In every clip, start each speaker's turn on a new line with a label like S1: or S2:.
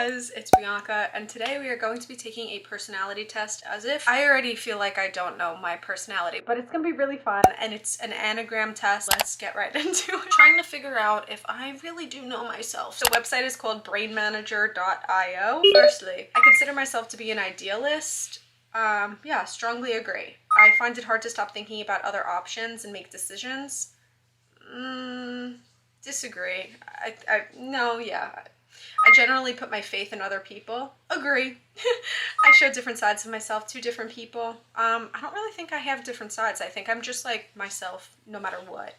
S1: guys, it's Bianca, and today we are going to be taking a personality test as if I already feel like I don't know my personality, but it's gonna be really fun, and it's an enneagram test. Let's get right into it. Trying to figure out if I really do know myself. The website is called brainmanager.io. Firstly, I consider myself to be an idealist. Yeah, strongly agree. I find it hard to stop thinking about other options and make decisions. Disagree. I generally put my faith in other people. Agree. I show different sides of myself to different people. I don't really think I have different sides. I think I'm just like myself no matter what.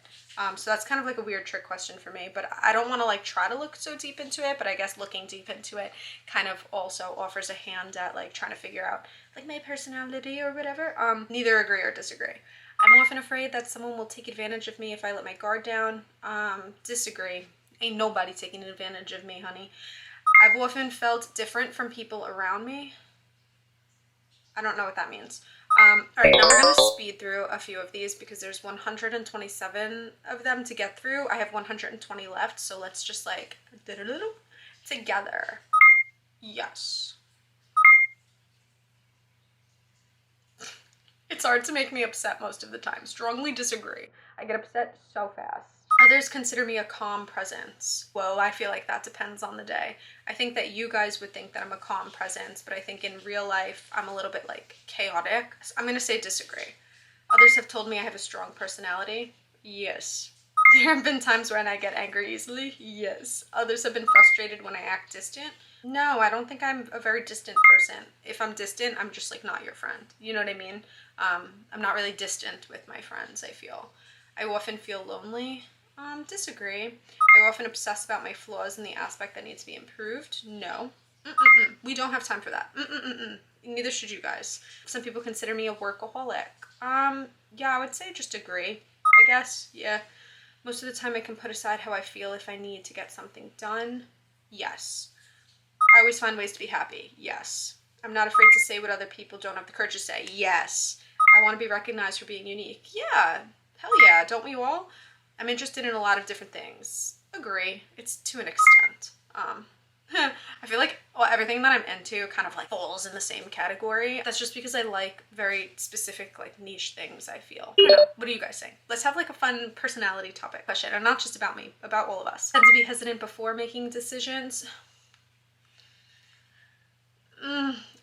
S1: So that's kind of like a weird trick question for me, but I don't want to like try to look so deep into it, but I guess looking deep into it kind of also offers a hand at like trying to figure out like my personality or whatever. Neither agree or disagree. I'm often afraid that someone will take advantage of me if I let my guard down. Disagree. Ain't nobody taking advantage of me, honey. I've often felt different from people around me. I don't know what that means. All right, now we're gonna speed through a few of these because there's 127 of them to get through. I have 120 left, so let's just like together. Yes. It's hard to make me upset most of the time. Strongly disagree. I get upset so fast. Others consider me a calm presence. Well, I feel like that depends on the day. I think that you guys would think that I'm a calm presence, but I think in real life, I'm a little bit like chaotic. So I'm gonna say disagree. Others have told me I have a strong personality. Yes. There have been times when I get angry easily. Yes. Others have been frustrated when I act distant. No, I don't think I'm a very distant person. If I'm distant, I'm just like not your friend. You know what I mean? I'm not really distant with my friends, I feel. I often feel lonely. Disagree. I often obsess about my flaws and the aspect that needs to be improved. No. We don't have time for that. Neither should you guys. Some people consider me a workaholic. Yeah, I would say just agree. I guess, yeah. Most of the time I can put aside how I feel if I need to get something done. Yes. I always find ways to be happy. Yes. I'm not afraid to say what other people don't have the courage to say. Yes. I want to be recognized for being unique. Yeah. Hell yeah. Don't we all? I'm interested in a lot of different things. Agree. It's to an extent. I feel like everything that I'm into kind of like falls in the same category. That's just because I like very specific like niche things, I feel. I don't know. What do you guys think? Let's have like a fun personality topic question, and not just about me, about all of us. Tend to be hesitant before making decisions.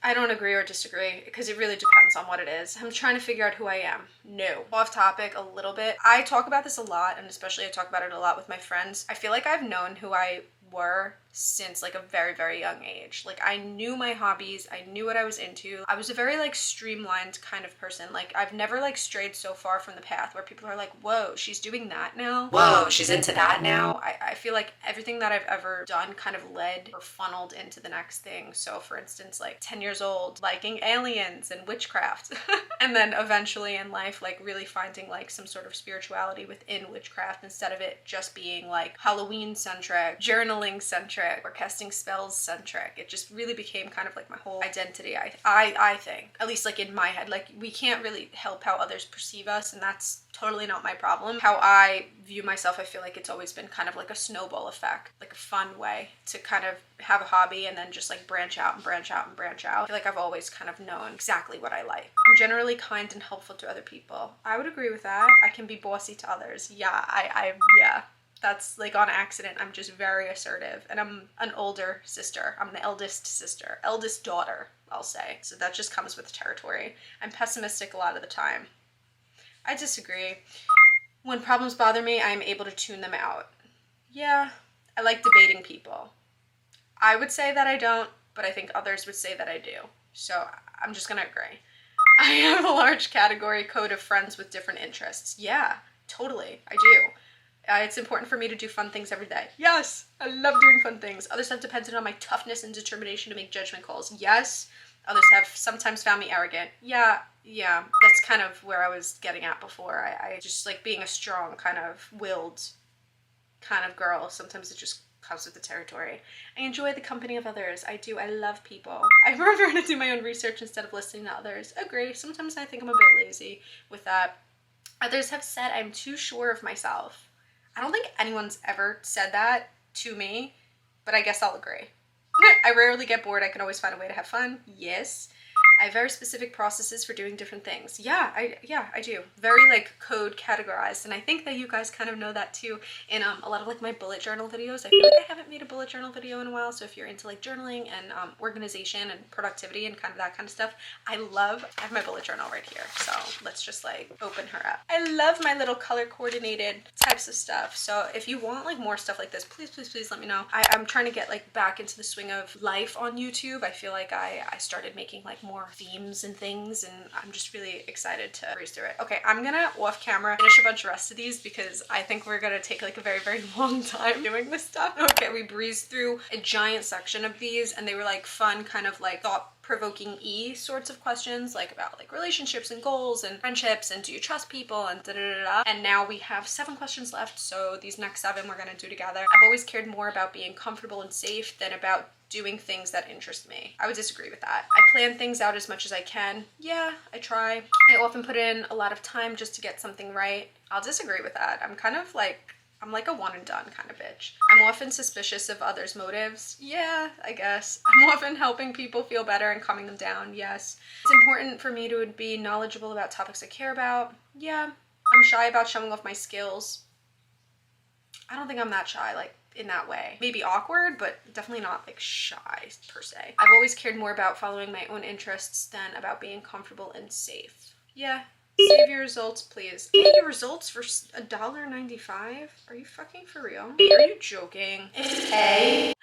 S1: I don't agree or disagree because it really depends on what it is. I'm trying to figure out who I am. No. Off topic a little bit. I talk about this a lot, and especially I talk about it a lot with my friends. I feel like I've known who I were since like a very, very young age. Like I knew my hobbies, I knew what I was into. I was a very like streamlined kind of person. Like I've never like strayed so far from the path where people are like, whoa, she's doing that now. Whoa, she's into that now. I feel like everything that I've ever done kind of led or funneled into the next thing. So for instance, like 10 years old, liking aliens and witchcraft. And then eventually in life, like really finding like some sort of spirituality within witchcraft instead of it just being like Halloween centric, journaling centric, or casting spells centric. It just really became kind of like my whole identity. I think, at least like in my head, like we can't really help how others perceive us, and that's totally not my problem. How I view myself, I feel like it's always been kind of like a snowball effect, like a fun way to kind of have a hobby and then just like branch out and branch out and branch out. I feel like I've always kind of known exactly what I like. I'm generally kind and helpful to other people. I would agree with that. I can be bossy to others. Yeah, yeah. That's like on accident. I'm just very assertive, and I'm an older sister. I'm the eldest sister, eldest daughter, I'll say. So that just comes with the territory. I'm pessimistic a lot of the time. I disagree. When problems bother me, I'm able to tune them out. Yeah, I like debating people. I would say that I don't, but I think others would say that I do. So I'm just gonna agree. I have a large category code of friends with different interests. Yeah, totally, I do. It's important for me to do fun things every day. Yes, I love doing fun things. Others have depended on my toughness and determination to make judgment calls. Yes. Others have sometimes found me arrogant. Yeah. That's kind of where I was getting at before. I just like being a strong kind of willed kind of girl. Sometimes it just comes with the territory. I enjoy the company of others. I do. I love people. I prefer to do my own research instead of listening to others. Agree. Sometimes I think I'm a bit lazy with that. Others have said I'm too sure of myself. I don't think anyone's ever said that to me, but I guess I'll agree. I rarely get bored. I can always find a way to have fun. Yes. I have very specific processes for doing different things. Yeah, I do. Very like code categorized. And I think that you guys kind of know that too in a lot of like my bullet journal videos. I feel like I haven't made a bullet journal video in a while. So if you're into like journaling and organization and productivity and kind of that kind of stuff, I have my bullet journal right here. So let's just like open her up. I love my little color coordinated types of stuff. So if you want like more stuff like this, please let me know. I'm trying to get like back into the swing of life on YouTube. I feel like I started making like more themes and things, and I'm just really excited to breeze through it. Okay, I'm gonna off camera finish a bunch of rest of these because I think we're gonna take like a very long time doing this stuff. Okay, we breezed through a giant section of these and they were like fun kind of like thought-provoking sorts of questions, like about like relationships and goals and friendships and do you trust people and da. And now we have 7 questions left, so these next 7 we're gonna do together. I've always cared more about being comfortable and safe than about doing things that interest me. I would disagree with that. I plan things out as much as I can. Yeah, I try. I often put in a lot of time just to get something right. I'll disagree with that. I'm like a one and done kind of bitch. I'm often suspicious of others' motives. Yeah, I guess. I'm often helping people feel better and calming them down. Yes. It's important for me to be knowledgeable about topics I care about. Yeah. I'm shy about showing off my skills. I don't think I'm that shy, like in that way. Maybe awkward, but definitely not like shy per se. I've always cared more about following my own interests than about being comfortable and safe. Yeah. Save your results, please. Get your results for $1.95? Are you fucking for real? Are you joking? Hey.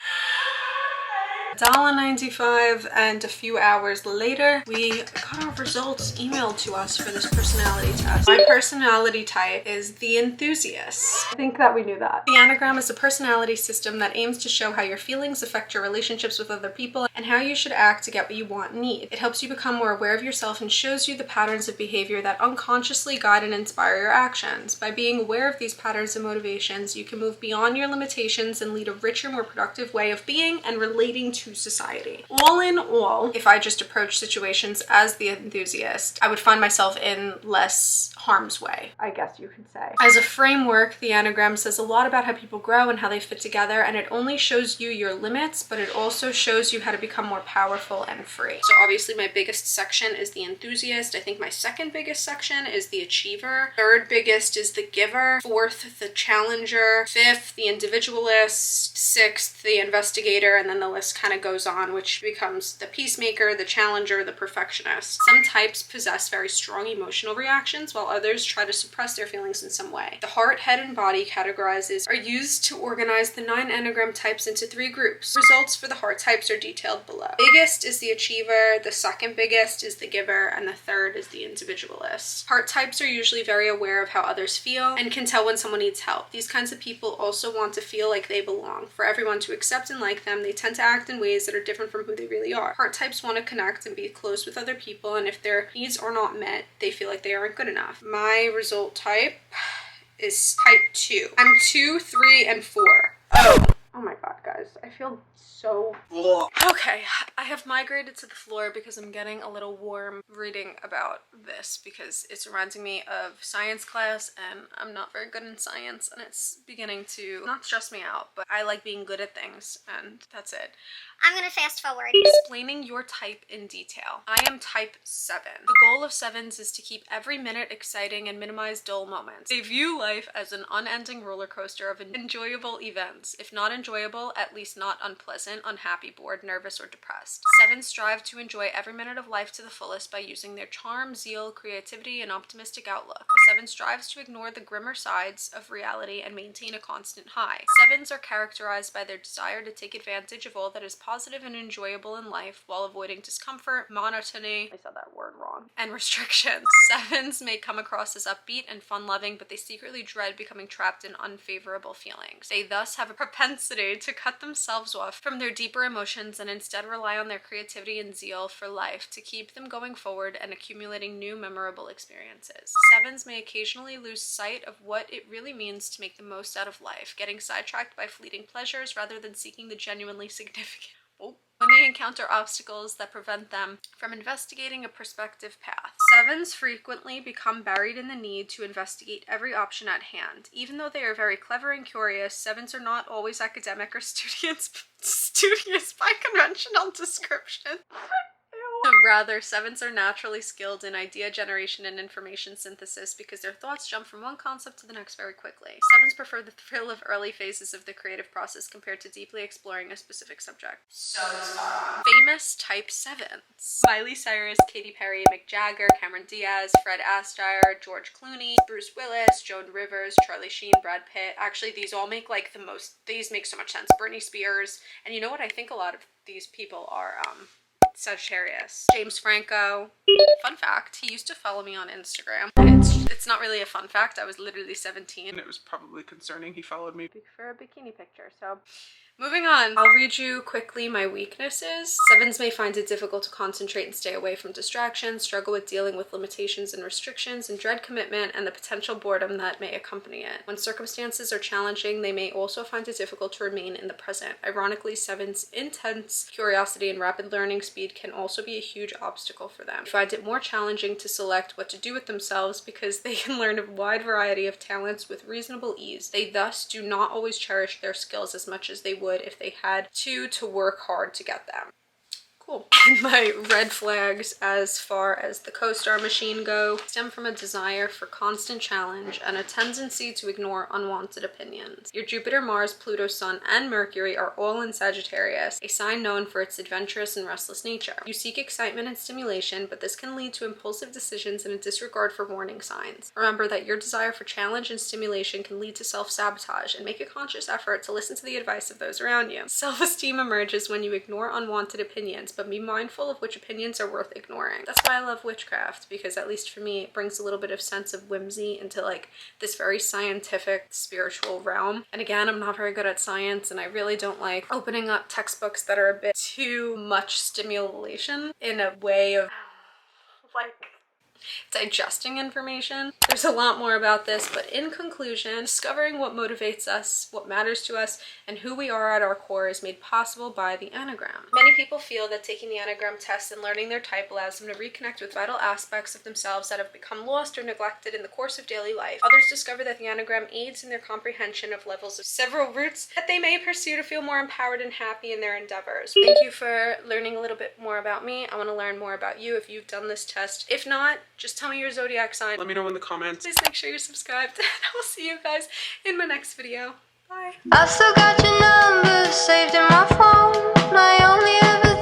S1: $1.95, and a few hours later we got our results emailed to us for this personality test. My personality type is the enthusiast. I think that we knew that. The enneagram is a personality system that aims to show how your feelings affect your relationships with other people and how you should act to get what you want and need. It helps you become more aware of yourself and shows you the patterns of behavior that unconsciously guide and inspire your actions. By being aware of these patterns and motivations, you can move beyond your limitations and lead a richer, more productive way of being and relating to society. All in all, if I just approach situations as the enthusiast, I would find myself in less harm's way, I guess you could say. As a framework, the Enneagram says a lot about how people grow and how they fit together, and it only shows you your limits, but it also shows you how to become more powerful and free. So obviously my biggest section is the enthusiast. I think my second biggest section is the achiever. Third biggest is the giver. Fourth, the challenger. Fifth, the individualist. Sixth, the investigator, and then the list kind of goes on, which becomes the peacemaker, the challenger, the perfectionist. Some types possess very strong emotional reactions, while others try to suppress their feelings in some way. The heart, head, and body categorizes are used to organize the 9 Enneagram types into 3 groups. Results for the heart types are detailed below. Biggest is the achiever, the second biggest is the giver, and the third is the individualist. Heart types are usually very aware of how others feel and can tell when someone needs help. These kinds of people also want to feel like they belong. For everyone to accept and like them, they tend to act in ways that are different from who they really are. Heart types want to connect and be close with other people, and if their needs are not met, they feel like they aren't good enough. My result type is type 2. I'm 2, 3, and 4. Oh my god, guys. I feel so... Okay, I have migrated to the floor because I'm getting a little warm reading about this because it's reminding me of science class, and I'm not very good in science, and it's beginning to not stress me out, but I like being good at things, and that's it.
S2: I'm gonna fast forward.
S1: Explaining your type in detail. I am type 7. The goal of 7s is to keep every minute exciting and minimize dull moments. They view life as an unending roller coaster of enjoyable events. If not enjoyable, at least not unpleasant, unhappy, bored, nervous, or depressed. 7s strive to enjoy every minute of life to the fullest by using their charm, zeal, creativity, and optimistic outlook. A 7 strives to ignore the grimmer sides of reality and maintain a constant high. 7s are characterized by their desire to take advantage of all that is positive and enjoyable in life while avoiding discomfort, monotony, I said that word wrong, and restrictions. 7s may come across as upbeat and fun-loving, but they secretly dread becoming trapped in unfavorable feelings. They thus have a propensity to cut themselves off from their deeper emotions and instead rely on their creativity and zeal for life to keep them going forward and accumulating new memorable experiences. 7s may occasionally lose sight of what it really means to make the most out of life, getting sidetracked by fleeting pleasures rather than seeking the genuinely significant. When they encounter obstacles that prevent them from investigating a prospective path. 7s frequently become buried in the need to investigate every option at hand. Even though they are very clever and curious, 7s are not always academic or studious by conventional description. Rather, 7s are naturally skilled in idea generation and information synthesis because their thoughts jump from one concept to the next very quickly. 7s prefer the thrill of early phases of the creative process compared to deeply exploring a specific subject. So famous type 7s. Miley Cyrus, Katy Perry, Mick Jagger, Cameron Diaz, Fred Astaire, George Clooney, Bruce Willis, Joan Rivers, Charlie Sheen, Brad Pitt. Actually, these all make like these make so much sense. Britney Spears. And you know what? I think a lot of these people are, Sagittarius. James Franco. Fun fact, he used to follow me on Instagram. It's not really a fun fact. I was literally 17.
S2: And it was probably concerning he followed me
S1: for a bikini picture, so... Moving on, I'll read you quickly my weaknesses. 7s may find it difficult to concentrate and stay away from distractions, struggle with dealing with limitations and restrictions, and dread commitment and the potential boredom that may accompany it. When circumstances are challenging, they may also find it difficult to remain in the present. Ironically, 7s' intense curiosity and rapid learning speed can also be a huge obstacle for them. They find it more challenging to select what to do with themselves because they can learn a wide variety of talents with reasonable ease. They thus do not always cherish their skills as much as they would if they had to work hard to get them. Cool. And my red flags as far as the co-star machine go stem from a desire for constant challenge and a tendency to ignore unwanted opinions. Your Jupiter, Mars, Pluto, Sun, and Mercury are all in Sagittarius, a sign known for its adventurous and restless nature. You seek excitement and stimulation, but this can lead to impulsive decisions and a disregard for warning signs. Remember that your desire for challenge and stimulation can lead to self-sabotage, and make a conscious effort to listen to the advice of those around you. Self-esteem emerges when you ignore unwanted opinions, but be mindful of which opinions are worth ignoring. That's why I love witchcraft, because at least for me, it brings a little bit of sense of whimsy into like this very scientific, spiritual realm. And again, I'm not very good at science, and I really don't like opening up textbooks that are a bit too much stimulation in a way of like digesting information. There's a lot more about this, but in conclusion, discovering what motivates us, what matters to us, and who we are at our core is made possible by the enneagram. Many people feel that taking the enneagram test and learning their type allows them to reconnect with vital aspects of themselves that have become lost or neglected in the course of daily life. Others discover that the enneagram aids in their comprehension of levels of several routes that they may pursue to feel more empowered and happy in their endeavors. Thank you for learning a little bit more about me. I want to learn more about you if you've done this test. If not, just tell me your zodiac sign.
S2: Let me know in the comments.
S1: Please make sure you're subscribed. And I will see you guys in my next video. Bye.
S3: I've still got your number saved in my phone. I only ever